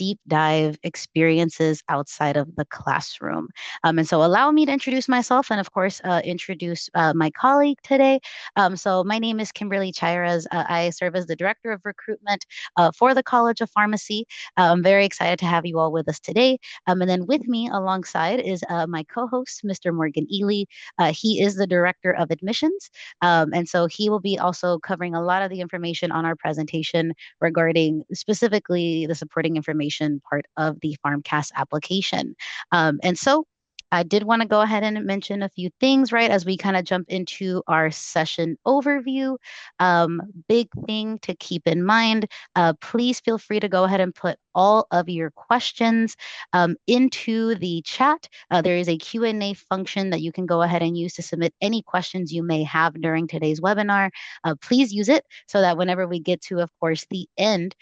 deep dive experiences outside of the classroom. And so allow me to introduce myself and, of course, introduce my colleague today. So my name is Kimberly Chires. I serve as the Director of Recruitment for the College of Pharmacy. I'm very excited to have you all with us today. And then with me alongside is my co-host, Mr. Morgan Ely. He is the Director of Admissions. And so he will be also covering a lot of the information on our presentation regarding specifically the supporting information part of the PharmCAS application. And so I did want to go ahead and mention a few things, right, as we kind of jump into our session overview. Big thing to keep in mind, please feel free to go ahead and put all of your questions into the chat. There is a Q&A function that you can go ahead and use to submit any questions you may have during today's webinar. Please use it so that whenever we get to, of course, the end,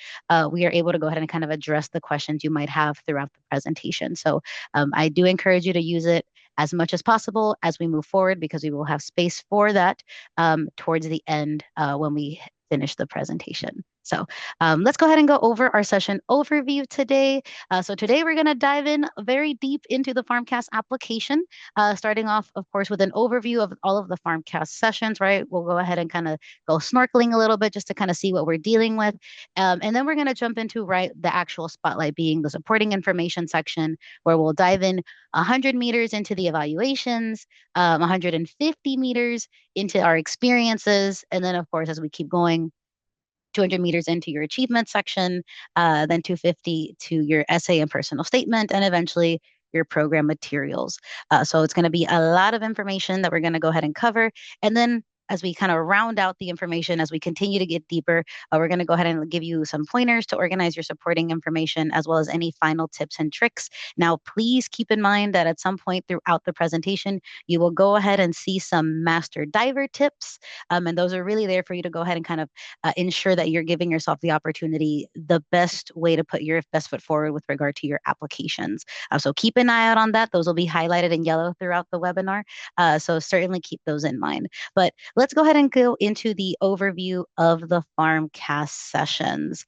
we are able to go ahead and kind of address the questions you might have throughout the presentation. So I do encourage you to use it as much as possible as we move forward because we will have space for that towards the end when we finish the presentation. So let's go ahead and go over our session overview today. So today we're going to dive in very deep into the PharmCAS application, starting off, of course, with an overview of all of the PharmCAS sessions, right? We'll go ahead and kind of go snorkeling a little bit just to kind of see what we're dealing with. And then we're going to jump into, right, the actual spotlight being the supporting information section, where we'll dive in 100 meters into the evaluations, 150 meters into our experiences, and then, of course, as we keep going, 200 meters into your achievement section, then 250 to your essay and personal statement, and eventually your program materials. So it's going to be a lot of information that we're going to go ahead and cover. And then as we kind of round out the information, as we continue to get deeper, we're going to go ahead and give you some pointers to organize your supporting information, as well as any final tips and tricks. Now, please keep in mind that at some point throughout the presentation, you will go ahead and see some master diver tips. And those are really there for you to go ahead and kind of ensure that you're giving yourself the opportunity, the best way to put your best foot forward with regard to your applications. So keep an eye out on that. Those will be highlighted in yellow throughout the webinar. So certainly keep those in mind. But let's go ahead and go into the overview of the PharmCAS sessions.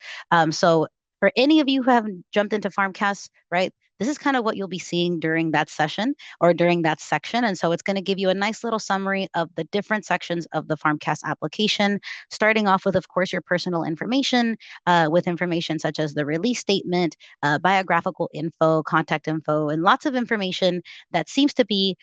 So for any of you who haven't jumped into PharmCAS, right, this is kind of what you'll be seeing during that session or during that section. And so it's going to give you a nice little summary of the different sections of the PharmCAS application, starting off with, of course, your personal information, with information such as the release statement, biographical info, contact info, and lots of information that seems to be,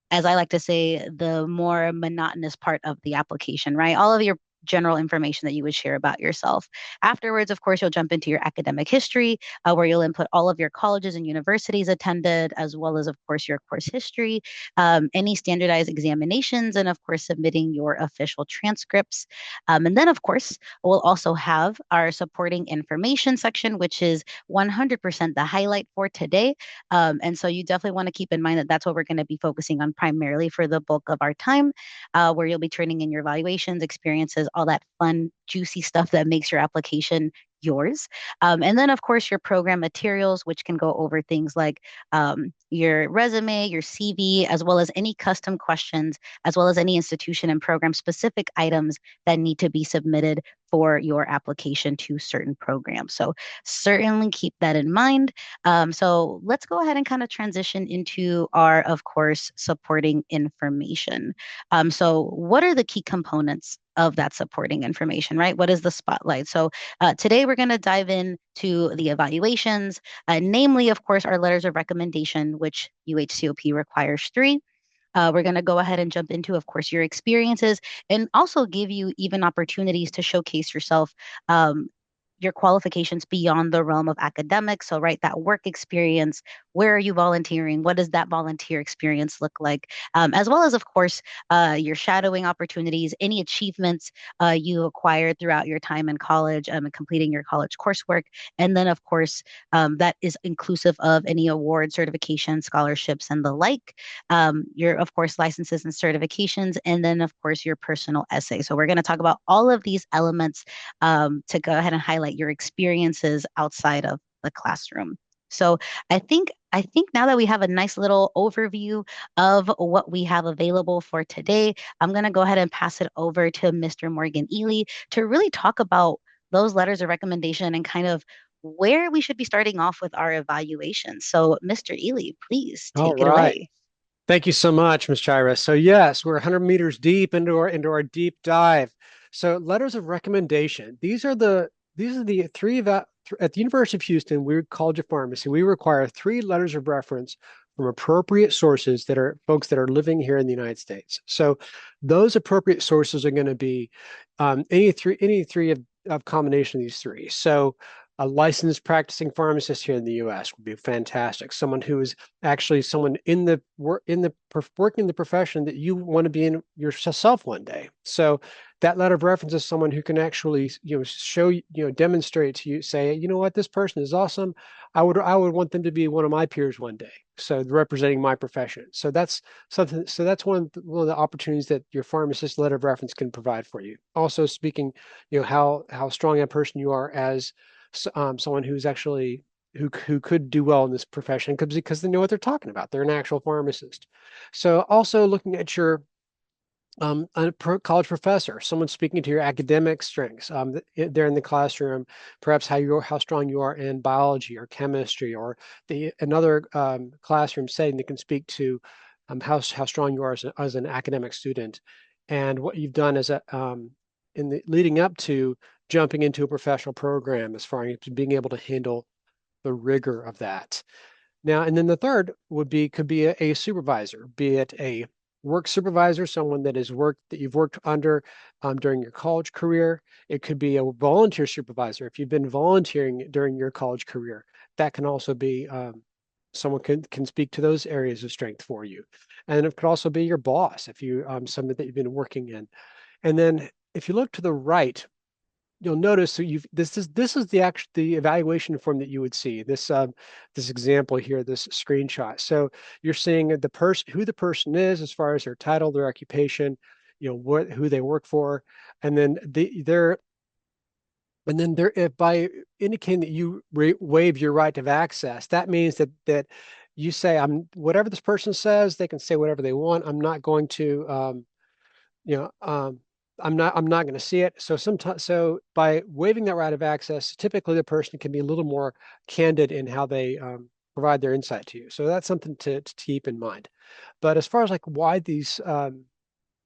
as I like to say, the more monotonous part of the application, right? All of your general information that you would share about yourself. Afterwards, of course, you'll jump into your academic history, where you'll input all of your colleges and universities attended, as well as, of course, your course history, any standardized examinations, and, of course, submitting your official transcripts. And then, of course, we'll also have our supporting information section, which is 100% the highlight for today. And so you definitely want to keep in mind that that's what we're going to be focusing on primarily for the bulk of our time, where you'll be turning in your evaluations, experiences, all that fun, juicy stuff that makes your application yours. And then, of course, your program materials, which can go over things like your resume, your CV, as well as any custom questions, as well as any institution and program specific items that need to be submitted for your application to certain programs. So certainly keep that in mind. So let's go ahead and kind of transition into our, of course, supporting information. So what are the key components of that supporting information, right? What is the spotlight? So today we're going to dive into the evaluations, namely, of course, our letters of recommendation, which UHCOP requires 3. We're going to go ahead and jump into, of course, your experiences and also give you even opportunities to showcase yourself, your qualifications beyond the realm of academics. So, right, that work experience, where are you volunteering? What does that volunteer experience look like? As well as, of course, your shadowing opportunities, any achievements you acquired throughout your time in college and completing your college coursework. And then, of course, that is inclusive of any award, certifications, scholarships, and the like. Your, of course, licenses and certifications, and then, of course, your personal essay. So we're going to talk about all of these elements to go ahead and highlight your experiences outside of the classroom. So I think now that we have a nice little overview of what we have available for today, I'm going to go ahead and pass it over to Mr. Morgan Ely to really talk about those letters of recommendation and kind of where we should be starting off with our evaluation. So, Mr. Ely, please All take it right. away. Thank you so much, Ms. Chira. So yes, we're 100 meters deep into our deep dive. So letters of recommendation. These are the three at the University of Houston. We're College of Pharmacy. We require three letters of reference from appropriate sources that are folks that are living here in the United States. So those appropriate sources are going to be any three of combination of these three. So a licensed practicing pharmacist here in the U.S. would be fantastic. Someone who is actually someone in the work in the working in the profession that you want to be in yourself one day. So that letter of reference is someone who can actually show demonstrate to you, say, you know what, this person is awesome. I would want them to be one of my peers one day. So representing my profession. So that's something. So that's one of the opportunities that your pharmacist letter of reference can provide for you. Also speaking, how strong a person you are as someone who's actually who could do well in this profession because they know what they're talking about. They're an actual pharmacist. So also looking at your college professor, someone speaking to your academic strengths. They're in the classroom, perhaps how strong you are in biology or chemistry, or another classroom setting that can speak to how strong you are as an academic student, and what you've done as a in the leading up to jumping into a professional program as far as being able to handle the rigor of that. Now, and then the third could be a supervisor, be it a work supervisor, someone that you've worked under during your college career. It could be a volunteer supervisor if you've been volunteering during your college career. That can also be someone can speak to those areas of strength for you, and it could also be your boss if you someone that you've been working in. And then if you look to the right, you'll notice that this is the evaluation form that you would see this example here, this screenshot. So you're seeing the person, who the person is as far as their title, their occupation, who they work for, and then they're if by indicating that you waive your right of access, that means that you say, I'm whatever this person says, they can say whatever they want. I'm not going to you know, I'm not going to see it. So by waiving that right of access, typically the person can be a little more candid in how they provide their insight to you. So that's something to keep in mind. But as far as like why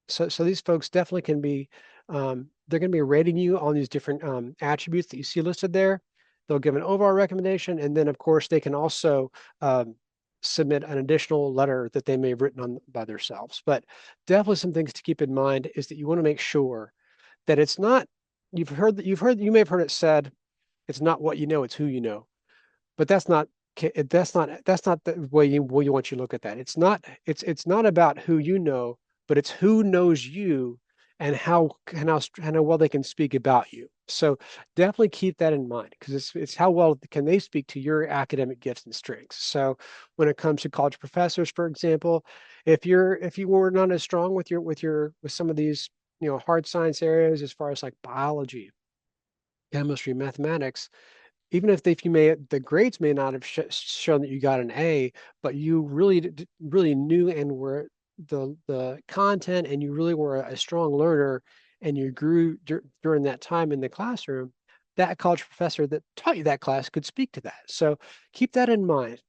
so these folks definitely can be, they're going to be rating you on these different attributes that you see listed there. They'll give an overall recommendation, and then of course they can also um, submit an additional letter that they may have written on by themselves. But definitely some things to keep in mind is that you want to make sure that it's not, you may have heard it said, it's not what you know, it's who you know. But that's not the way you want you to look at that. It's not about who you know, but it's who knows you and how well they can speak about you. So definitely keep that in mind because it's how well can they speak to your academic gifts and strengths. So when it comes to college professors, for example, if you were not as strong with some of these hard science areas as far as like biology, chemistry, mathematics, even if the grades may not have shown that you got an A, but you really knew and were the content, and you really were a strong learner, and you grew during that time in the classroom. That college professor that taught you that class could speak to that. So keep that in mind.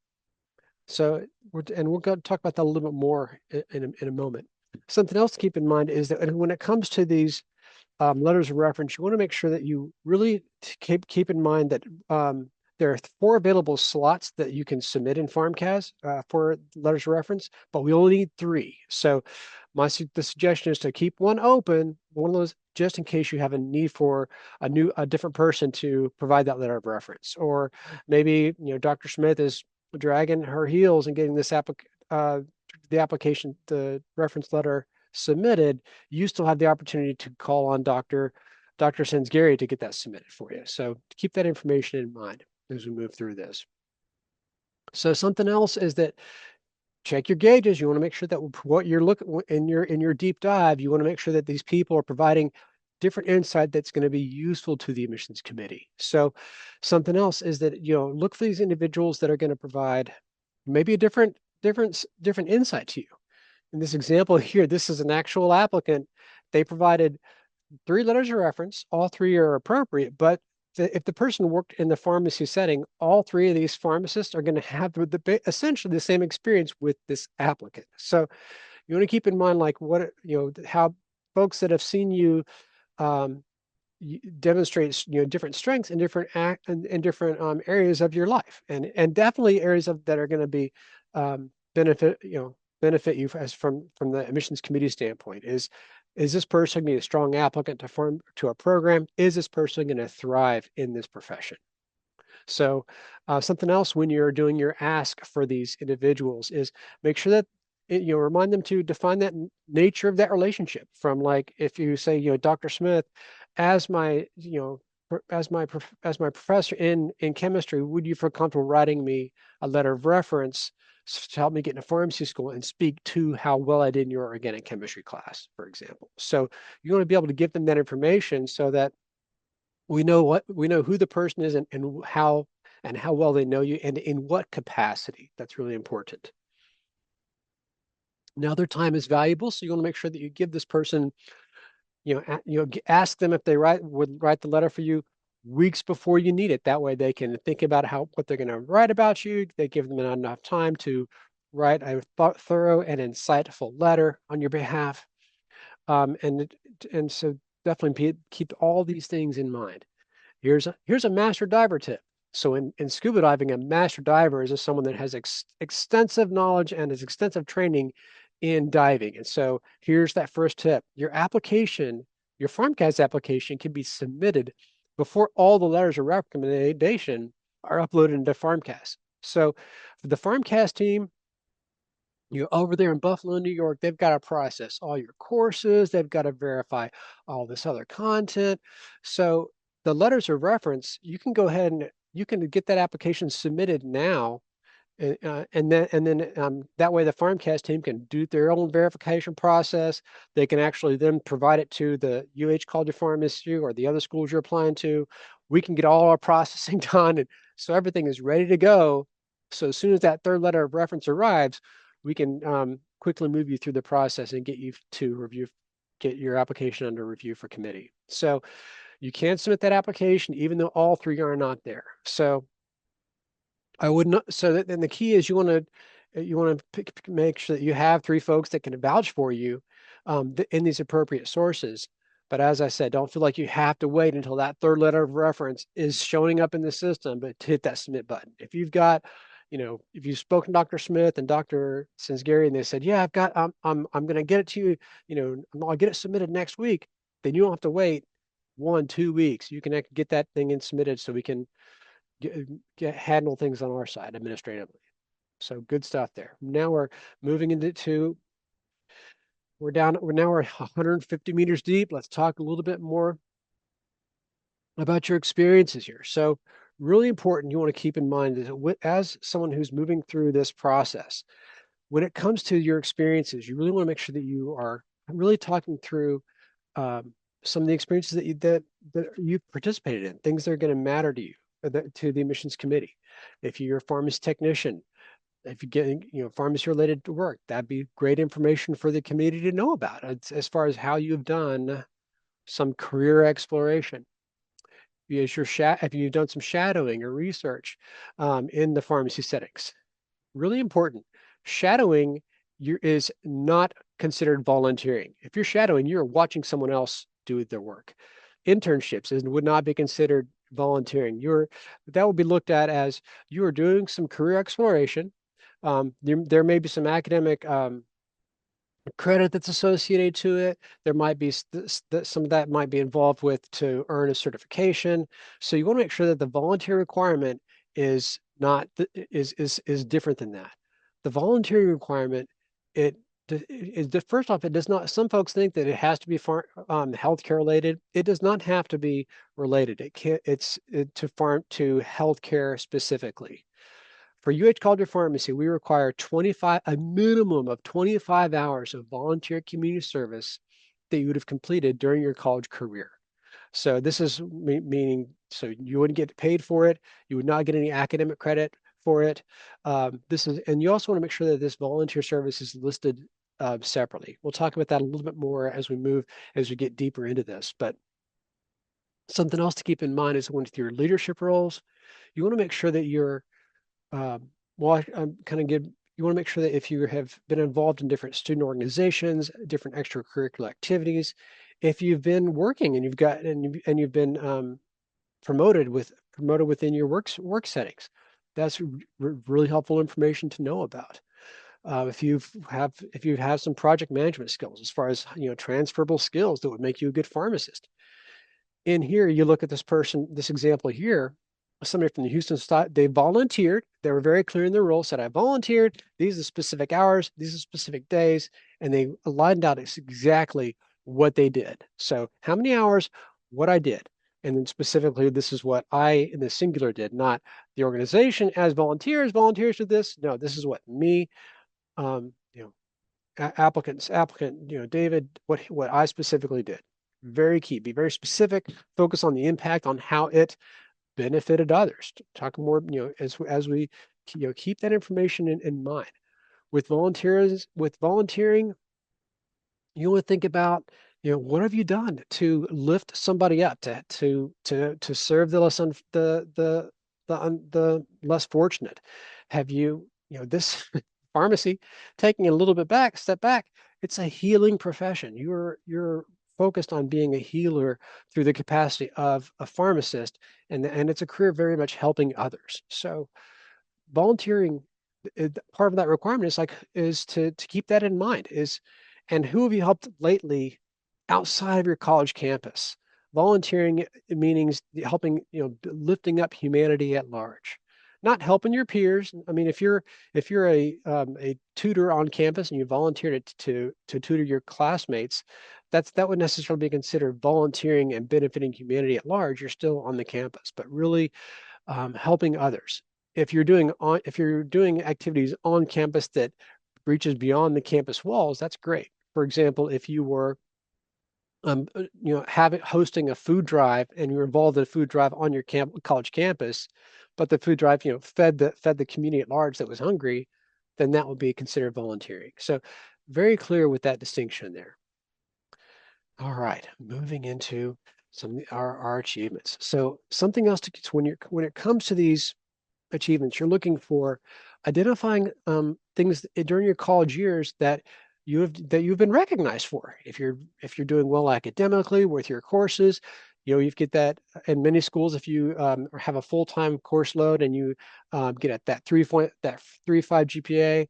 So we're going to talk about that a little bit more in a moment. Something else to keep in mind is that when it comes to these letters of reference, you want to make sure that you really keep in mind that there are four available slots that you can submit in PharmCAS for letters of reference, but we only need three. So the suggestion is to keep one open, one of those, just in case you have a need for a different person to provide that letter of reference, or maybe Dr. Smith is dragging her heels and getting the application, the reference letter submitted. You still have the opportunity to call on Dr. Sensgary to get that submitted for you. So keep that information in mind as we move through this. So something else is that check your gauges. You want to make sure that what you're looking in your deep dive, you want to make sure that these people are providing different insight that's going to be useful to the admissions committee. So something else is that look for these individuals that are going to provide maybe a different insight to you. In this example here, this is an actual applicant. They provided three letters of reference. All three are appropriate, but if the person worked in the pharmacy setting, all three of these pharmacists are going to have essentially the same experience with this applicant. So you want to keep in mind, like how folks that have seen you um, demonstrates different strengths in different different areas of your life, and definitely areas of that are going to be benefit benefit you as from the admissions committee standpoint. Is this person going to be a strong applicant to a program? Is this person going to thrive in this profession? So, something else when you're doing your ask for these individuals is make sure that remind them to define that nature of that relationship. From, like, if you say, Dr. Smith, as my, as my professor in chemistry, would you feel comfortable writing me a letter of reference to help me get into pharmacy school and speak to how well I did in your organic chemistry class, for example? So you want to be able to give them that information so that we know who the person is, and how well they know you and in what capacity. That's really important. Now, their time is valuable, so you want to make sure that you give this person, ask them if they would write the letter for you weeks before you need it. That way they can think about what they're going to write about you. They give them enough time to write a thorough and insightful letter on your behalf. And so definitely keep all these things in mind. Here's a master diver tip. So in scuba diving, a master diver is someone that has extensive knowledge and has extensive training in diving. And so here's that first tip. Your PharmCAS application can be submitted before all the letters of recommendation are uploaded into PharmCAS. So for the PharmCAS team, over there in Buffalo, New York, they've got to process all your courses. They've got to verify all this other content. So the letters of reference, you can go ahead and you can get that application submitted now, and then that way the PharmCAS team can do their own verification process. They can actually then provide it to the College of Pharmacy or the other schools you're applying to. We can get all our processing done, and so everything is ready to go. So as soon as that third letter of reference arrives, we can quickly move you through the process and get your application under review for committee. So you can submit that application even though all three are not there. So I would not. Then the key is you want to make sure that you have three folks that can vouch for you in these appropriate sources. But as I said, don't feel like you have to wait until that third letter of reference is showing up in the system, but to hit that submit button. If you've got, if you've spoken to Dr. Smith and Dr. Sinsgary and they said, yeah, I'm going to get it to you, I'll get it submitted next week, then you don't have to wait 1, 2 weeks. You can get that thing in submitted so we can handle things on our side administratively. So good stuff there. Now we're moving we're 150 meters deep. Let's talk a little bit more about your experiences here. So really important, you want to keep in mind that as someone who's moving through this process, when it comes to your experiences, you really want to make sure that you are really talking through um, some of the experiences that you've participated in, things that are going to matter to you, to the admissions committee. If you're a pharmacy technician, if you're getting, pharmacy related to work, that'd be great information for the committee to know about as far as how you've done some career exploration. If you've done some shadowing or research in the pharmacy settings, really important. Shadowing is not considered volunteering. If you're shadowing, you're watching someone else do their work. Internships would not be considered volunteering. That will be looked at as you are doing some career exploration. There may be some academic credit that's associated to it. There might be some of that might be involved with to earn a certification. So you want to make sure that the volunteer requirement is not is different than that. The voluntary requirement, it is first off, it does not. Some folks think that it has to be healthcare related. It does not have to be related. To healthcare specifically. For College of Pharmacy, we require a minimum of 25 hours of volunteer community service that you would have completed during your college career. So this is meaning, so you wouldn't get paid for it. You would not get any academic credit for it. And you also want to make sure that this volunteer service is listed separately. We'll talk about that a little bit more as we get deeper into this. But Something else to keep in mind is with your leadership roles, you want to make sure that you're well, I'm kind of give you want to make sure that if you have been involved in different student organizations, different extracurricular activities, if you've been working and you've been promoted within your work settings, that's really helpful information to know about. If you have some project management skills as far as transferable skills that would make you a good pharmacist. In here, you look at this example here, somebody from the Houston state, they volunteered. They were very clear in their role, said, I volunteered. These are specific hours, these are specific days, and they lined out exactly what they did. So, how many hours, what I did. And then specifically, this is what I in the singular did, not the organization as volunteers did this. No, this is what me, um, you know, applicant, David, what I specifically did. Very key. Be very specific. Focus on the impact on how it benefited others. Talk more, as we, keep that information in mind. With volunteering, you want to think about, what have you done to lift somebody up, to serve the less the less fortunate? Have you, this pharmacy, taking a little bit step back, it's a healing profession. You're focused on being a healer through the capacity of a pharmacist, and it's a career very much helping others. So volunteering, part of that requirement is to keep that in mind. And who have you helped lately outside of your college campus? Volunteering means helping, lifting up humanity at large, not helping your peers. I mean, if you're a tutor on campus and you volunteer to tutor your classmates, that would necessarily be considered volunteering and benefiting humanity at large. You're still on the campus, but really helping others. If you're doing activities on campus that reaches beyond the campus walls, that's great. For example, if you were hosting a food drive and you're involved in a food drive on your college campus, but the food drive, fed the community at large that was hungry, then that would be considered volunteering. So very clear with that distinction there. All right, moving into our achievements. So something else when it comes to these achievements, you're looking for identifying things during your college years that you've been recognized for. If you're doing well academically with your courses, you get that in many schools. If you have a full-time course load and you get at that 3.5 GPA,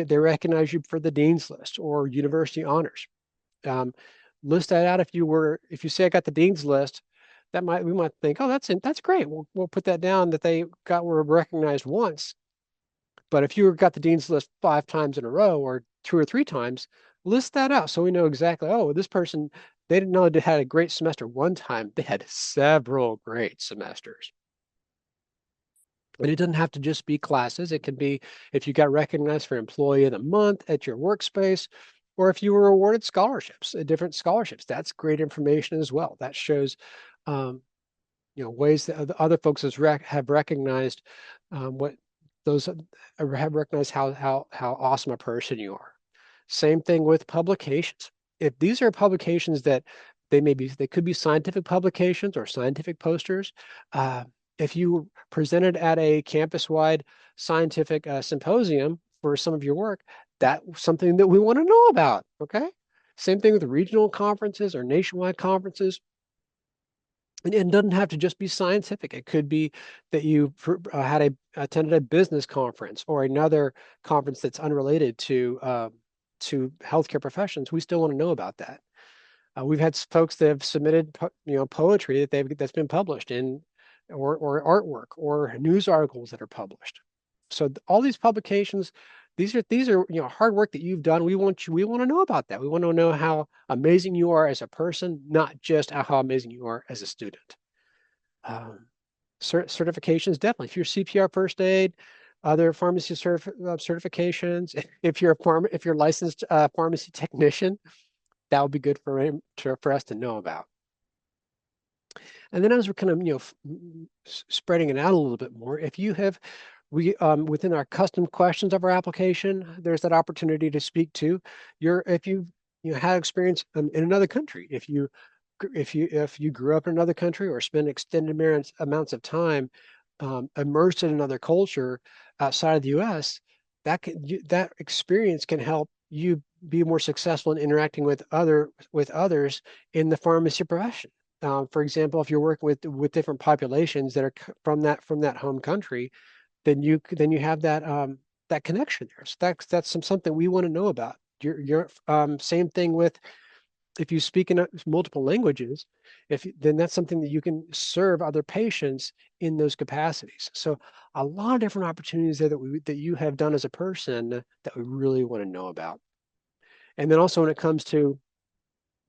they recognize you for the dean's list or university honors. Um, List that out if you say I got the dean's list, we might think, oh, that's great. We'll put that down that were recognized once. But if you got the dean's list 5 times in a row or 2 or 3 times, list that out so we know exactly, oh, this person, they didn't know they had a great semester one time, they had several great semesters. And it doesn't have to just be classes. It can be if you got recognized for Employee of the Month at your workspace, or if you were awarded scholarships, different scholarships. That's great information as well. That shows um, ways that other folks have recognized what those have recognized how awesome a person you are. Same thing with publications. If these are publications that they could be scientific publications or scientific posters. If you presented at a campus-wide scientific symposium for some of your work, that's something that we want to know about. Okay. Same thing with regional conferences or nationwide conferences. And it doesn't have to just be scientific. It could be that you attended a business conference or another conference that's unrelated to healthcare professions. We still want to know about that. We've had folks that have submitted poetry that's been published in or artwork or news articles that are published. So all these publications, these are hard work that you've done. We want to know about that. We want to know how amazing you are as a person, not just how amazing you are as a student. Um, Certifications, definitely. If you're CPR first aid, other pharmacy certifications, if you're licensed pharmacy technician, that would be good for us to know about. And then as we're kind of spreading it out a little bit more, if you have within our custom questions of our application, there's that opportunity to speak to if you had experience in another country, if you if you grew up in another country or spend extended amounts of time immersed in another culture outside of the U.S., that experience can help you be more successful in interacting with others in the pharmacy profession. For example, if you're working with different populations that are from that home country, then you have that connection there. So that's something we want to know about. Same thing with if you speak in multiple languages, then that's something that you can serve other patients in those capacities. So a lot of different opportunities there that you have done as a person that we really want to know about. And then also when it comes to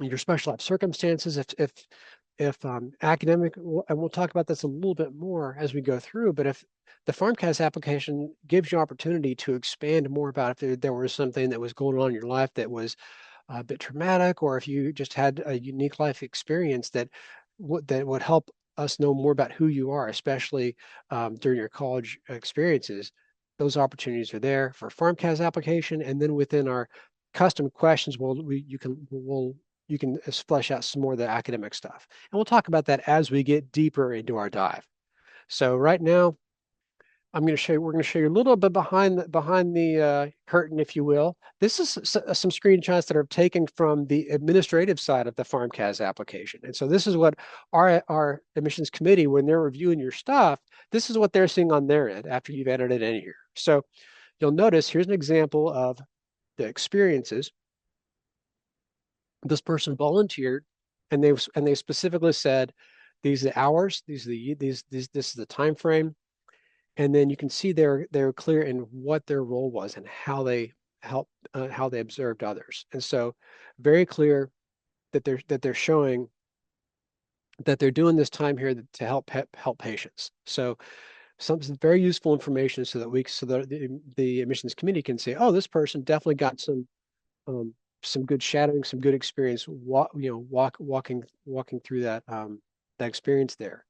your special life circumstances, if academic, and we'll talk about this a little bit more as we go through, but if the PharmCAS application gives you opportunity to expand more about if there was something that was going on in your life that was a bit traumatic, or if you just had a unique life experience that would help us know more about who you are, especially during your college experiences. Those opportunities are there for PharmCAS application, and then within our custom questions, you can flesh out some more of the academic stuff, and we'll talk about that as we get deeper into our dive. So right now, we're going to show you a little bit behind the curtain, if you will. This is some screenshots that are taken from the administrative side of the PharmCAS application. And so this is what our admissions committee, when they're reviewing your stuff, this is what they're seeing on their end after you've entered it in here. So you'll notice here's an example of the experiences. This person volunteered, and they specifically said, these are the hours, this is the time frame, and then you can see they're clear in what their role was and how they observed others. And so very clear that they're showing that they're doing this time here to help patients. So some very useful information so that the admissions committee can say, oh, this person definitely got some good shadowing, some good experience walking through that experience there.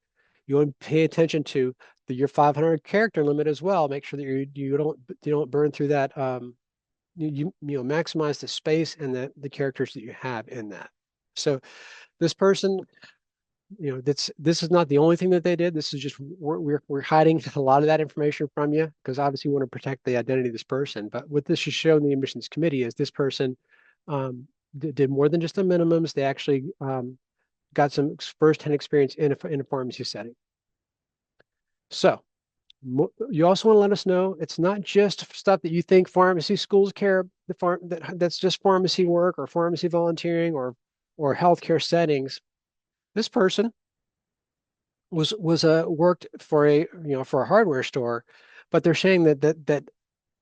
You want to pay attention to your 500 character limit as well. Make sure that you don't burn through that. Maximize the space and the characters that you have in that. So this person, this is not the only thing that they did. This is just we're hiding a lot of that information from you because obviously we want to protect the identity of this person. But what this should show in the admissions committee is this person did more than just the minimums. They actually got some firsthand experience in a pharmacy setting. So you also want to let us know it's not just stuff that you think pharmacy schools care that's just pharmacy work or pharmacy volunteering or healthcare settings. This person was worked for a hardware store, but they're saying that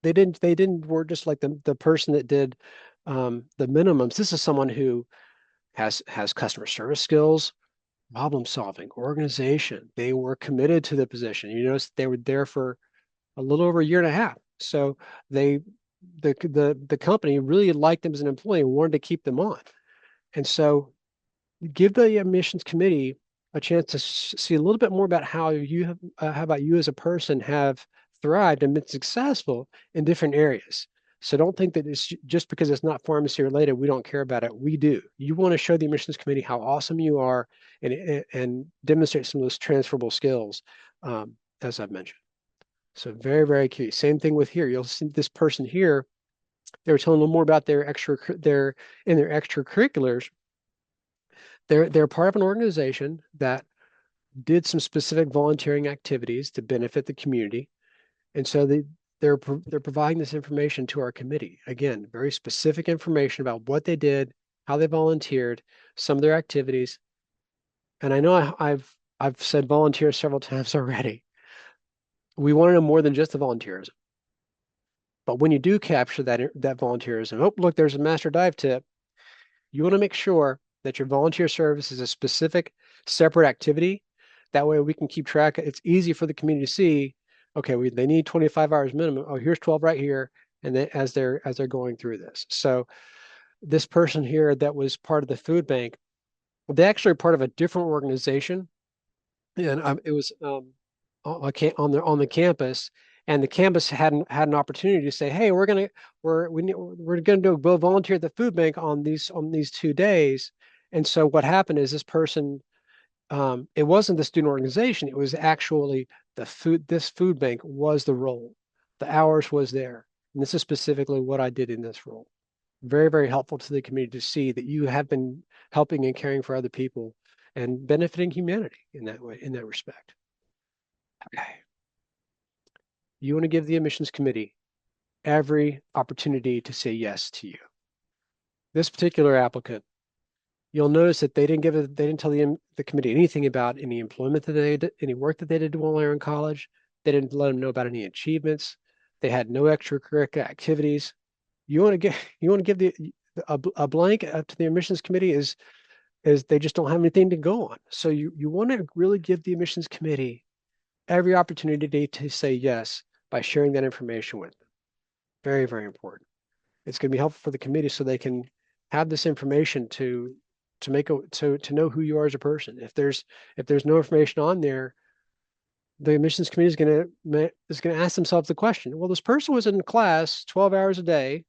they didn't work just like the person that did the minimums. This is someone who has customer service skills, problem solving, organization. They were committed to the position. You notice they were there for a little over a year and a half. So they the company really liked them as an employee and wanted to keep them on. And so give the admissions committee a chance to see a little bit more about how about you as a person have thrived and been successful in different areas. So don't think that it's just because it's not pharmacy related, we don't care about it. We do. You want to show the admissions committee how awesome you are and demonstrate some of those transferable skills, as I've mentioned. So very, very key. Same thing with here. You'll see this person here, they were telling a little more about their extracurriculars. They're part of an organization that did some specific volunteering activities to benefit the community. And so they're providing this information to our committee. Again, very specific information about what they did, how they volunteered, some of their activities. And I know I've said volunteer several times already. We want to know more than just the volunteerism. But when you do capture that volunteerism, oh, look, there's a master dive tip. You want to make sure that your volunteer service is a specific, separate activity. That way we can keep track. It's easy for the community to see, okay, they need 25 hours minimum. Oh, here's 12 right here. And then as they're going through this. So this person here that was part of the food bank, they actually are part of a different organization. And it was on the campus, and the campus had an opportunity to say, "Hey, we're gonna do a volunteer at the food bank on these 2 days," And so what happened is this person, it wasn't the student organization, it was actually this food bank was the role. The hours was there. And this is specifically what I did in this role. Very, very helpful to the community to see that you have been helping and caring for other people and benefiting humanity in that way, in that respect. Okay. You want to give the admissions committee every opportunity to say yes to you. This particular applicant, you'll notice that they didn't tell the committee anything about any employment that they did, any work that they did while they were in college. They didn't let them know about any achievements. They had no extracurricular activities. You want to get you want to give a blank to the admissions committee is they just don't have anything to go on. So you want to really give the admissions committee every opportunity to say yes by sharing that information with them. Very, very important. It's going to be helpful for the committee so they can have this information to make a to know who you are as a person. If there's no information on there, the admissions committee is going to ask themselves the question, well, this person was in class 12 hours a day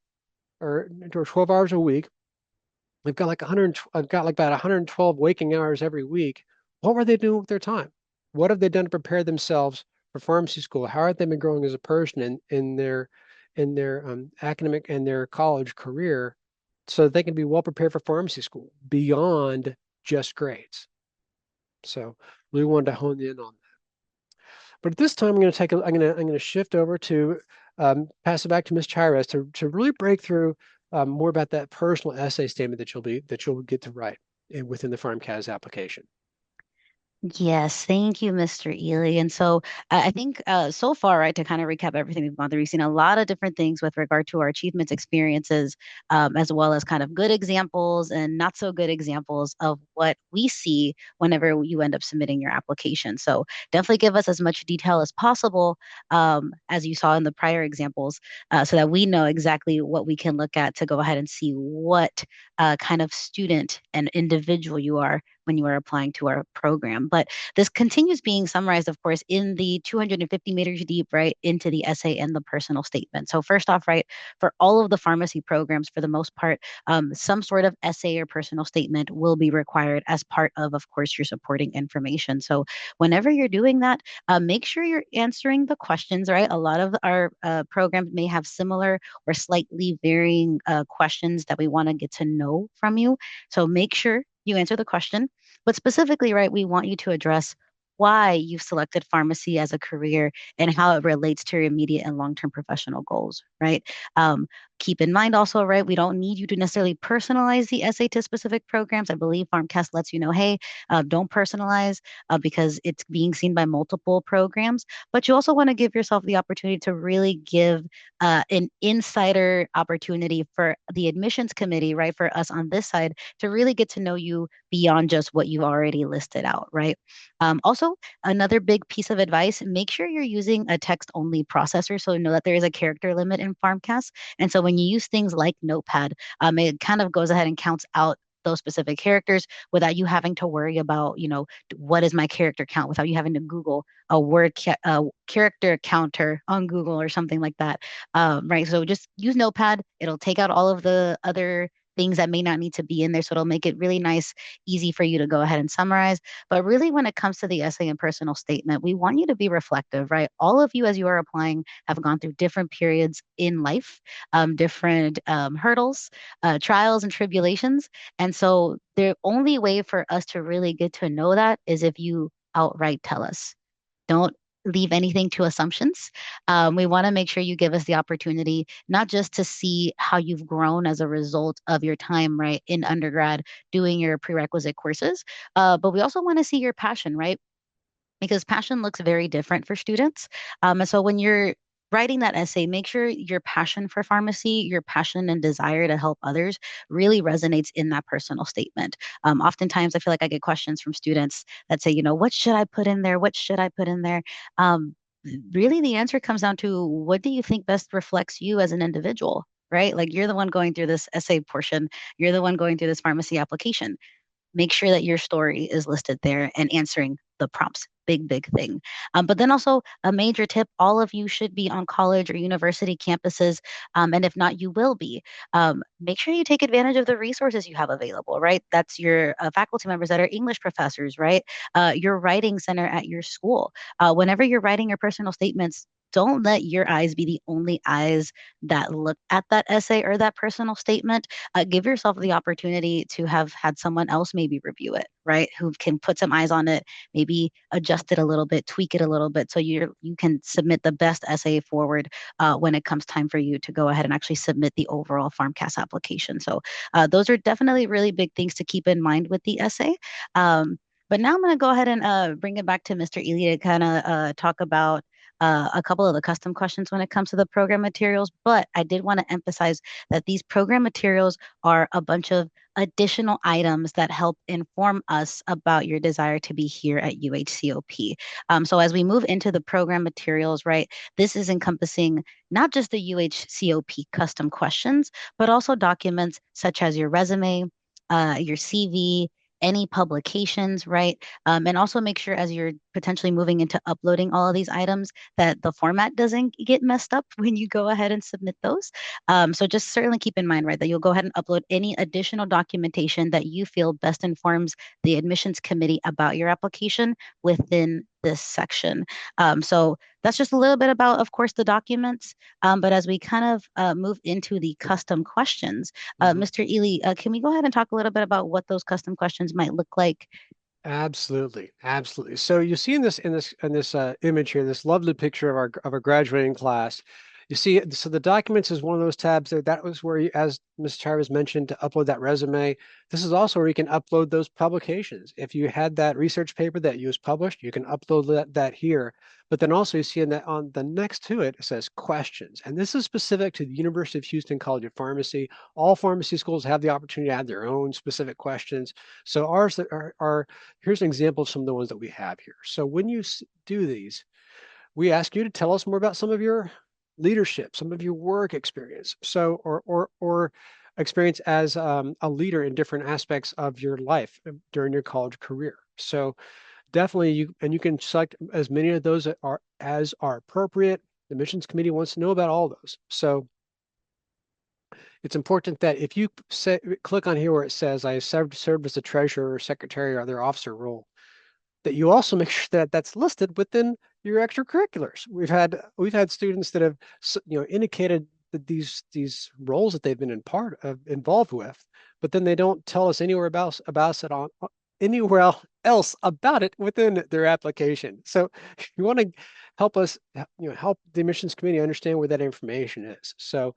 or 12 hours a week. I've got like about 112 waking hours every week. What were they doing with their time? What have they done to prepare themselves for pharmacy school? How have they been growing as a person in their academic and their college career so that they can be well prepared for pharmacy school beyond just grades? So we wanted to hone in on that. But at this time, I'm going to shift over to pass it back to Ms. Chires to really break through more about that personal essay statement that you'll get to write within the PharmCAS application. Yes, thank you, Mr. Ely. And so I think so far, right, to kind of recap everything we've gone through, we've seen a lot of different things with regard to our achievements, experiences, as well as kind of good examples and not so good examples of what we see whenever you end up submitting your application. So definitely give us as much detail as possible, as you saw in the prior examples, so that we know exactly what we can look at to go ahead and see what kind of student and individual you are when you are applying to our program. But this continues being summarized, of course, in the 250 meters deep, right, into the essay and the personal statement. So first off, right, for all of the pharmacy programs, for the most part, some sort of essay or personal statement will be required as part of course, your supporting information. So whenever you're doing that, make sure you're answering the questions, right? A lot of our programs may have similar or slightly varying questions that we want to get to know from you. So make sure you answer the question. But specifically, right, we want you to address why you've selected pharmacy as a career and how it relates to your immediate and long-term professional goals, right? Um, Keep in mind also, right, we don't need you to necessarily personalize the essay to specific programs. I believe PharmCast lets you know, hey, don't personalize because it's being seen by multiple programs. But you also want to give yourself the opportunity to really give an insider opportunity for the admissions committee, right, for us on this side to really get to know you beyond just what you've already listed out, right? Also, another big piece of advice, make sure you're using a text only processor. So know that there is a character limit in PharmCast. And so when you use things like Notepad, it kind of goes ahead and counts out those specific characters without you having to worry about, what is my character count, without you having to Google a character counter on Google or something like that. Right. So just use Notepad. It'll take out all of the other things that may not need to be in there. So it'll make it really nice, easy for you to go ahead and summarize. But really, when it comes to the essay and personal statement, we want you to be reflective, right? All of you, as you are applying, have gone through different periods in life, different hurdles, trials, and tribulations. And so the only way for us to really get to know that is if you outright tell us. Don't leave anything to assumptions. We want to make sure you give us the opportunity, not just to see how you've grown as a result of your time, right, in undergrad doing your prerequisite courses, but we also want to see your passion, right? Because passion looks very different for students. And so when you're writing that essay, make sure your passion for pharmacy, your passion and desire to help others really resonates in that personal statement. Oftentimes, I feel like I get questions from students that say, what should I put in there? What should I put in there? Um, Really, the answer comes down to what do you think best reflects you as an individual? Right? Like you're the one going through this essay portion, you're the one going through this pharmacy application. Make sure that your story is listed there and answering the prompts big thing. But then also a major tip, all of you should be on college or university campuses. And if not, you will be. Make sure you take advantage of the resources you have available, right? That's your faculty members that are English professors, right? Your writing center at your school. Whenever you're writing your personal statements, don't let your eyes be the only eyes that look at that essay or that personal statement. Give yourself the opportunity to have had someone else maybe review it, right? Who can put some eyes on it, maybe adjust it a little bit, tweak it a little bit, so you can submit the best essay forward when it comes time for you to go ahead and actually submit the overall PharmCAS application. So those are definitely really big things to keep in mind with the essay. But now I'm going to go ahead and bring it back to Mr. Ely to kind of talk about a couple of the custom questions when it comes to the program materials. But I did want to emphasize that these program materials are a bunch of additional items that help inform us about your desire to be here at UHCOP. So as we move into the program materials, right, this is encompassing not just the UHCOP custom questions, but also documents such as your resume, your CV, any publications, right? And also make sure as you're potentially moving into uploading all of these items that the format doesn't get messed up when you go ahead and submit those. So just certainly keep in mind, right, that you'll go ahead and upload any additional documentation that you feel best informs the admissions committee about your application within this section. So that's just a little bit about, of course, the documents. But as we kind of move into the custom questions, Mhm. Mr. Ely, can we go ahead and talk a little bit about what those custom questions might look like? Absolutely, absolutely. So you see in this image here, this lovely picture of our graduating class. You see, so the documents is one of those tabs there. That was where you, as Ms. Chavez mentioned, to upload that resume. This is also where you can upload those publications. If you had that research paper that you was published, you can upload that here. But then also you see in that on the next to it, it says questions. And this is specific to the University of Houston College of Pharmacy. All pharmacy schools have the opportunity to add their own specific questions. So ours are here's an example of some of the ones that we have here. So when you do these, we ask you to tell us more about some of your leadership, some of your work experience. So, or experience as a leader in different aspects of your life during your college career. So definitely you can select as many of those that are as are appropriate. The admissions committee wants to know about all those. So it's important that if you click on here where it says I served as a treasurer or secretary or other officer role, that you also make sure that that's listed within your extracurriculars. We've had students that have indicated that these roles that they've been involved with, but then they don't tell us anywhere about it on anywhere else about it within their application. So you want to help us, help the admissions committee understand where that information is. So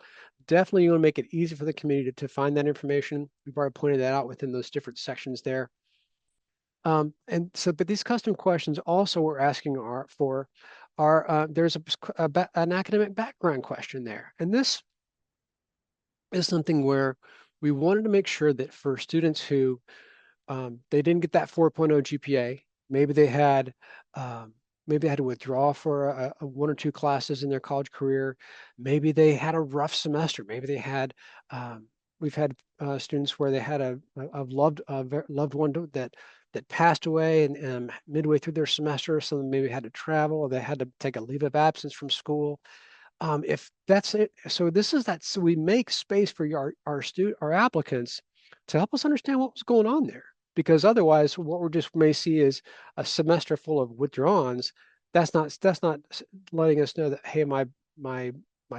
definitely you want to make it easy for the community to find that information. We've already pointed that out within those different sections there. But these custom questions also we're asking there's an academic background question there. And this is something where we wanted to make sure that for students who they didn't get that 4.0 GPA, maybe they had um, maybe they had to withdraw for a one or two classes in their college career, maybe they had a rough semester, maybe they had we've had students where they had a loved one that passed away and midway through their semester, so they maybe had to travel or they had to take a leave of absence from school. If that's it, so this is that. So we make space for our applicants to help us understand what was going on there, because otherwise, what we just may see is a semester full of withdrawals. That's not letting us know that hey, my my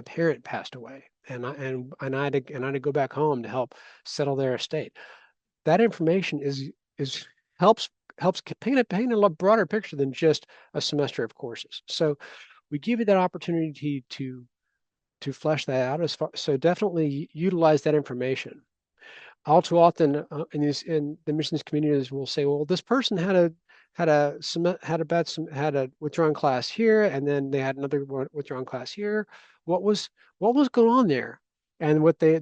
parent passed away, and I had to go back home to help settle their estate. That information is helps helps paint a lot broader picture than just a semester of courses. So we give you that opportunity to flesh that out so definitely utilize that information. All too often in the missions communities will say, well, this person had a withdrawn class here, and then they had another withdrawn class here. What was going on there? And what they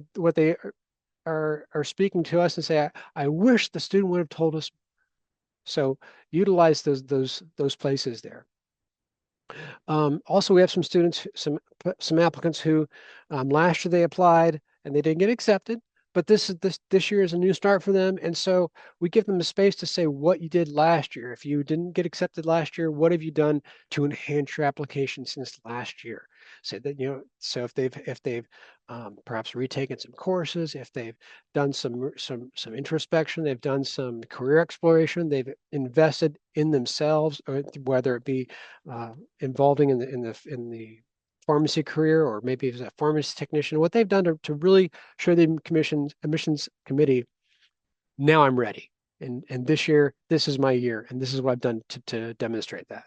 are speaking to us and say, I wish the student would have told us. So utilize those places there. Also, we have some students, some applicants who last year they applied and they didn't get accepted. but this year is a new start for them, and so we give them a space to say what you did last year. If you didn't get accepted last year, what have you done to enhance your application since last year? So that so if they've perhaps retaken some courses, if they've done some introspection, they've done some career exploration, they've invested in themselves, or whether it be involving in the pharmacy career, or maybe as a pharmacy technician, what they've done to really show the commission's admissions committee, now I'm ready. And this year, this is my year, and this is what I've done to demonstrate that.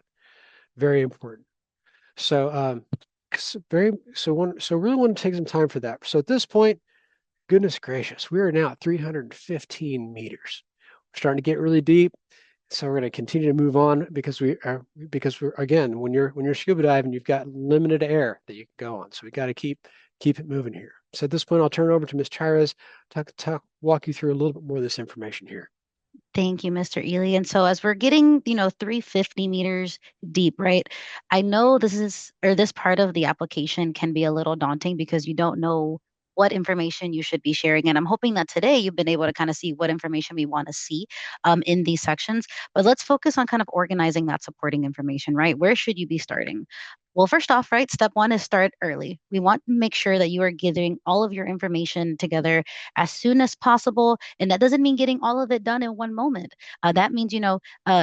Very important. So really want to take some time for that. So at this point, goodness gracious, we are now at 315 meters. We're starting to get really deep. So we're going to continue to move on because we're again, when you're scuba diving, you've got limited air that you can go on. So we got to keep it moving here. So at this point, I'll turn it over to Ms. Chires to walk you through a little bit more of this information here. Thank you, Mr. Ely. And so as we're getting, 350 meters deep, right? I know this part of the application can be a little daunting because you don't know what information you should be sharing. And I'm hoping that today you've been able to kind of see what information we want to see in these sections. But let's focus on kind of organizing that supporting information, right? Where should you be starting? Well, first off, right, step one is start early. We want to make sure that you are getting all of your information together as soon as possible. And that doesn't mean getting all of it done in one moment. That means,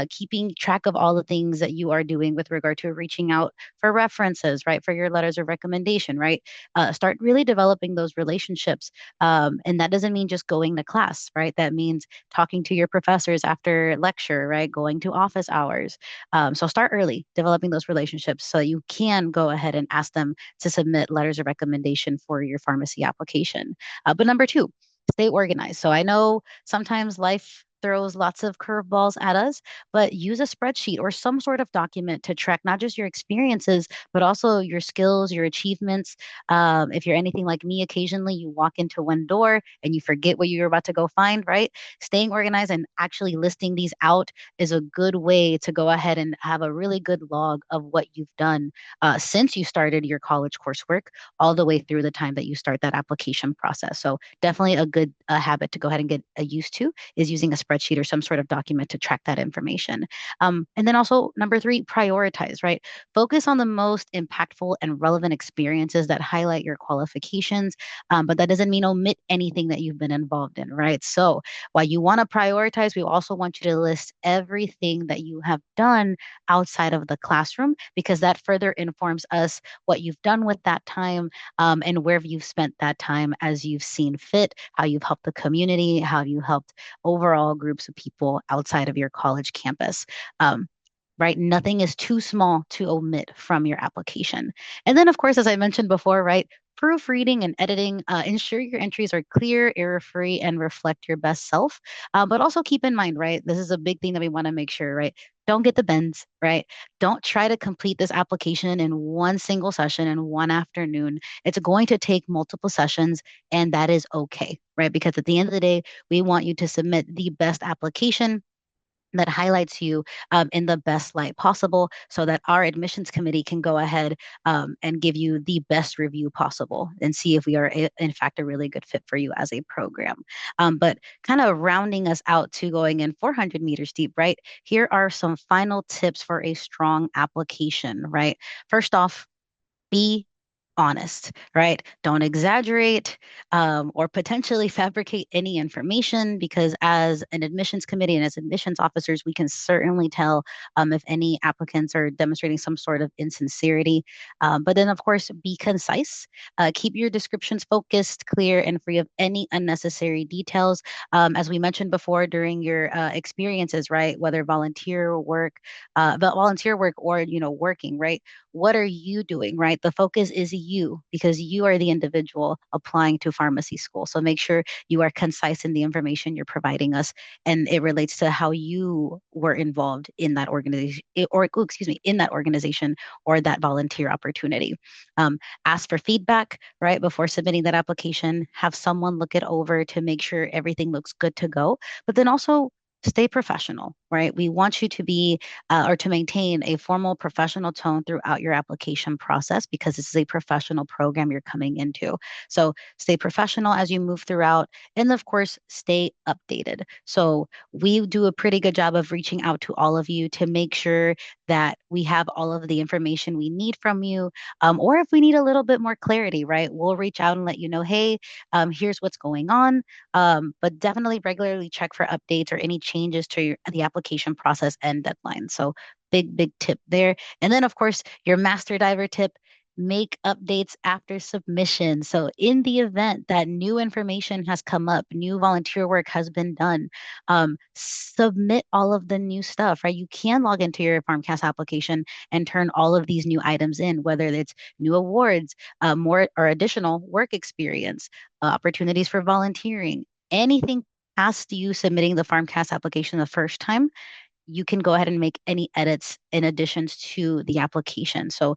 keeping track of all the things that you are doing with regard to reaching out for references, right, for your letters of recommendation, right? Start really developing those relationships. And that doesn't mean just going to class, right? That means talking to your professors after lecture, right? Going to office hours. So start early, developing those relationships so that you can go ahead and ask them to submit letters of recommendation for your pharmacy application. But number two, stay organized. So I know sometimes life throws lots of curveballs at us, but use a spreadsheet or some sort of document to track not just your experiences, but also your skills, your achievements. If you're anything like me, occasionally you walk into one door and you forget what you're about to go find, right? Staying organized and actually listing these out is a good way to go ahead and have a really good log of what you've done since you started your college coursework all the way through the time that you start that application process. So definitely a good habit to go ahead and get used to is using a spreadsheet or some sort of document to track that information. And then also number three, prioritize, right? Focus on the most impactful and relevant experiences that highlight your qualifications, but that doesn't mean omit anything that you've been involved in, right? So while you want to prioritize, we also want you to list everything that you have done outside of the classroom because that further informs us what you've done with that time and where you've spent that time as you've seen fit, how you've helped the community, how you helped overall groups of people outside of your college campus. Um, right? Nothing is too small to omit from your application. And then, of course, as I mentioned before, right? Proofreading and editing, ensure your entries are clear, error free, and reflect your best self. But also keep in mind, right? This is a big thing that we want to make sure, right? Don't get the bends, right? Don't try to complete this application in one single session in one afternoon. It's going to take multiple sessions, and that is okay, right? Because at the end of the day, we want you to submit the best application that highlights you in the best light possible so that our admissions committee can go ahead and give you the best review possible and see if we are, in fact, a really good fit for you as a program. But kind of rounding us out to going in 400 meters deep, right? Here are some final tips for a strong application, right? First off, be honest, right? Don't exaggerate or potentially fabricate any information because, as an admissions committee and as admissions officers, we can certainly tell if any applicants are demonstrating some sort of insincerity. But then, of course, be concise. Keep your descriptions focused, clear, and free of any unnecessary details. As we mentioned before during your experiences, right? Whether volunteer work or working, right? What are you doing, right? The focus is you because you are the individual applying to pharmacy school. So make sure you are concise in the information you're providing us and it relates to how you were involved in that organization or excuse me, in that organization or that volunteer opportunity. Um, Ask for feedback, right? Before submitting that application, have someone look it over to make sure everything looks good to go. But then also stay professional, right? We want you to be or to maintain a formal professional tone throughout your application process because this is a professional program you're coming into. So stay professional as you move throughout. And of course, stay updated. So we do a pretty good job of reaching out to all of you to make sure that we have all of the information we need from you. Or if we need a little bit more clarity, right? We'll reach out and let you know, hey, here's what's going on. But definitely regularly check for updates or any changes to the application process and deadline. So big tip there. And then, of course, your master diver tip. Make updates after submission. So, in the event that new information has come up, new volunteer work has been done, submit all of the new stuff, right? You can log into your PharmCAS application and turn all of these new items in, whether it's new awards, more or additional work experience, opportunities for volunteering, anything past you submitting the FarmCast application the first time, you can go ahead and make any edits in additions to the application. So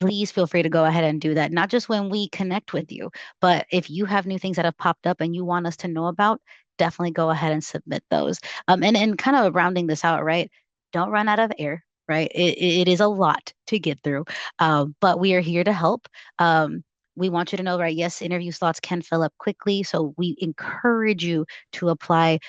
please feel free to go ahead and do that. Not just when we connect with you, but if you have new things that have popped up and you want us to know about, definitely go ahead and submit those. And kind of rounding this out, right? Don't run out of air, right? It is a lot to get through, but we are here to help. Um, we want you to know, right? Yes, interview slots can fill up quickly, so we encourage you to apply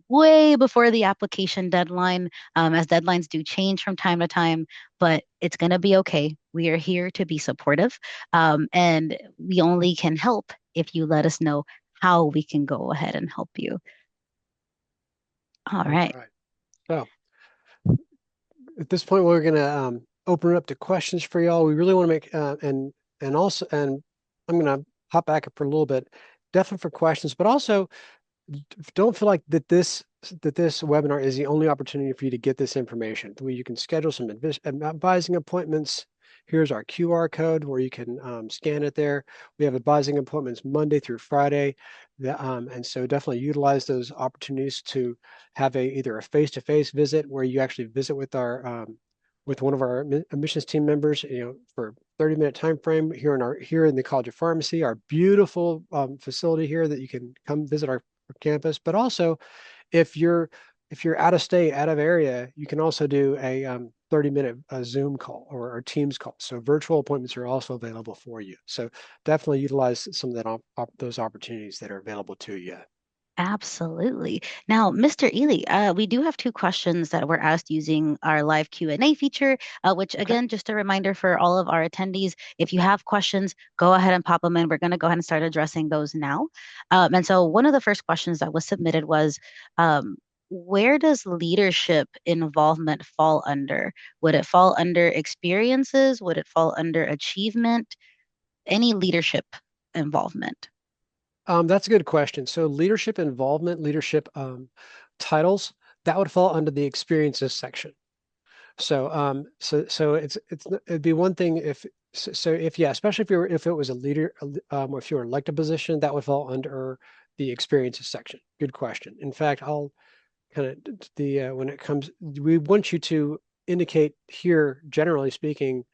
way before the application deadline, as deadlines do change from time to time, but it's going to be okay. We are here to be supportive, and we only can help if you let us know how we can go ahead and help you. All All right. right. So at this point, we're going to open it up to questions for y'all. We really want to make and I'm going to hop back up for a little bit, definitely for questions, but also don't feel like that this webinar is the only opportunity for you to get this information. Where you can schedule some advising appointments. Here's our QR code where you can scan it there. We have advising appointments Monday through Friday. And so definitely utilize those opportunities to have either a face-to-face visit where you actually visit with our with one of our admissions team members, for 30-minute time frame here in the College of Pharmacy, our beautiful facility here that you can come visit our campus. But also, if you're out of state, out of area, you can also do a 30-minute Zoom call or Teams call. So virtual appointments are also available for you. So definitely utilize some of those opportunities that are available to you. Absolutely. Now, Mr. Ely, we do have two questions that were asked using our live Q&A feature, which Okay. again, just a reminder for all of our attendees, if you have questions, go ahead and pop them in. We're going to go ahead and start addressing those now. And so one of the first questions that was submitted was, where does leadership involvement fall under? Would it fall under experiences? Would it fall under achievement? Any leadership involvement? That's a good question. So leadership involvement, leadership titles, that would fall under the experiences section. So it'd be one thing if yeah, especially if it was a leader, or if you were elected position, that would fall under the experiences section. Good question. In fact, I'll kind of when it comes, we want you to indicate here, generally speaking,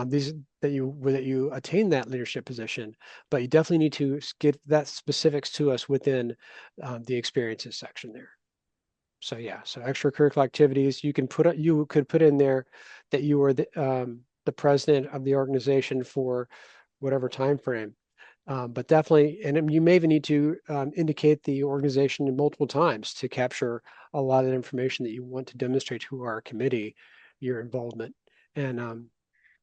these that you attain that leadership position, but you definitely need to get that specifics to us within the experiences section there. So yeah, so extracurricular activities, you could put in there that you were the president of the organization for whatever time frame. But definitely, and you may even need to indicate the organization multiple times to capture a lot of the information that you want to demonstrate to our committee your involvement and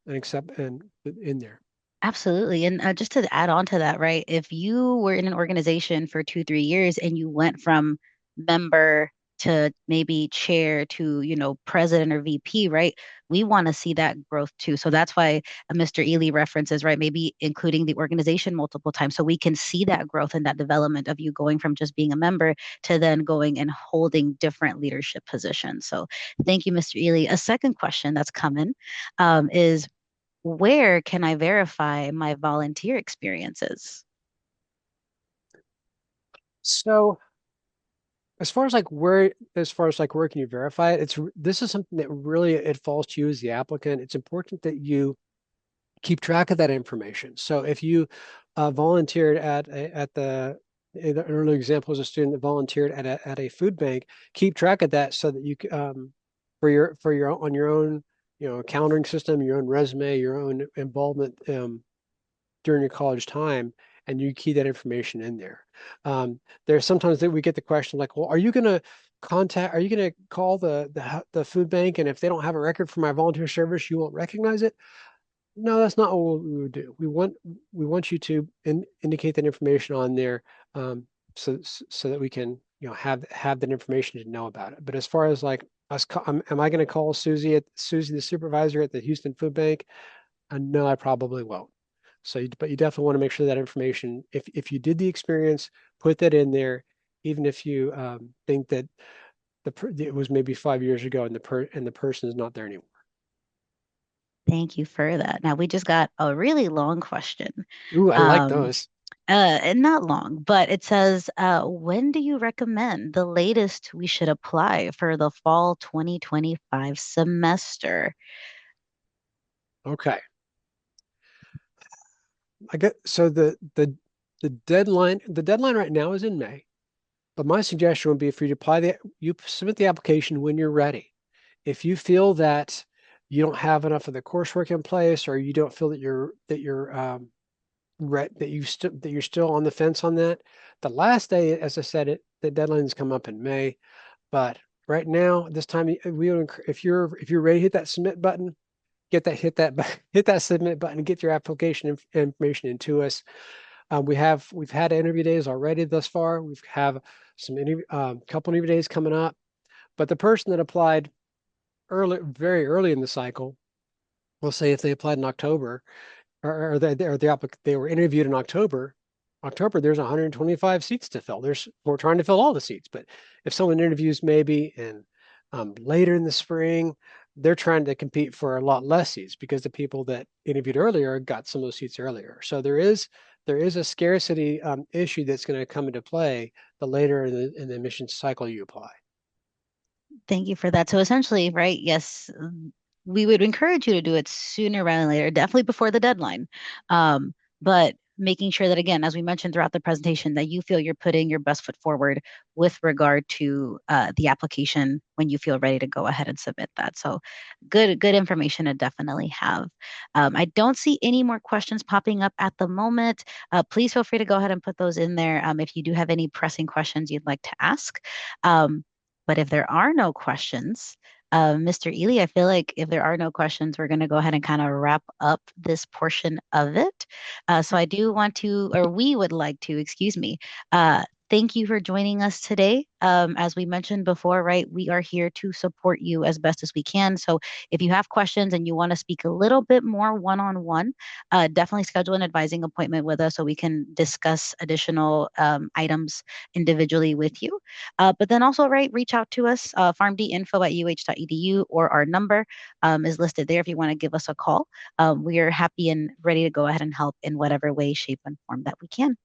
accept and in there. Absolutely. And just to add on to that, right? If you were in an organization for 2, 3 years and you went from member to maybe chair to, president or VP, right? We want to see that growth too. So that's why Mr. Ely references, right? Maybe including the organization multiple times so we can see that growth and that development of you going from just being a member to then going and holding different leadership positions. So thank you, Mr. Ely. A second question that's coming is, where can I verify my volunteer experiences? So as far as like where can you verify it, this is something that really it falls to you as the applicant. It's important that you keep track of that information. So if you volunteered at the An early example is a student that volunteered at a food bank. Keep track of that so that for your on your own, calendaring system, your own resume, your own involvement during your college time, and you key that information in there. There's sometimes that we get the question like, well, are you going to call the food bank, and if they don't have a record for my volunteer service, you won't recognize it? No, that's not what we would do. We want you to indicate that information on there, so that we can have that information to know about it. But as far as like am I going to call Susie the supervisor at the Houston Food Bank? No, I probably won't. But you definitely want to make sure that information, if you did the experience, put that in there, even if you think that it was maybe 5 years ago and the person is not there anymore. Thank you for that. Now we just got a really long question. Ooh, I like Um, those. and not long, but it says, when do you recommend the latest we should apply for the fall 2025 semester? Okay. I get so the deadline right now is in May, but my suggestion would be for you to you submit the application when you're ready. If you feel that you don't have enough of the coursework in place, or you don't feel that you're still on the fence on that, the last day, as I said, the deadlines come up in May. But right now, this time, if you're ready, hit that submit button, hit that submit button, and get your application information into us. We've had interview days already thus far. We've have some couple interview days coming up. But the person that applied very early in the cycle, we'll say if they applied in October, they were interviewed in October, there's 125 seats to fill. We're trying to fill all the seats, but if someone interviews maybe in later in the spring, they're trying to compete for a lot less seats because the people that interviewed earlier got some of those seats earlier. So there is a scarcity issue that's going to come into play the later in the admissions cycle you apply. Thank you for that. So essentially, right, yes, we would encourage you to do it sooner rather than later, definitely before the deadline. But making sure that, again, as we mentioned throughout the presentation, that you feel you're putting your best foot forward with regard to the application when you feel ready to go ahead and submit that. So good information to definitely have. I don't see any more questions popping up at the moment. Please feel free to go ahead and put those in there if you do have any pressing questions you'd like to ask. But if there are no questions, Mr. Ely, I feel like if there are no questions, we're going to go ahead and kind of wrap up this portion of it. So I do want to, or we would like to, excuse me, thank you for joining us today. As we mentioned before, right, we are here to support you as best as we can. So if you have questions and you want to speak a little bit more one-on-one, definitely schedule an advising appointment with us so we can discuss additional items individually with you. But then also, right, reach out to us, pharmdinfo@uh.edu, or our number is listed there if you want to give us a call. We are happy and ready to go ahead and help in whatever way, shape, and form that we can.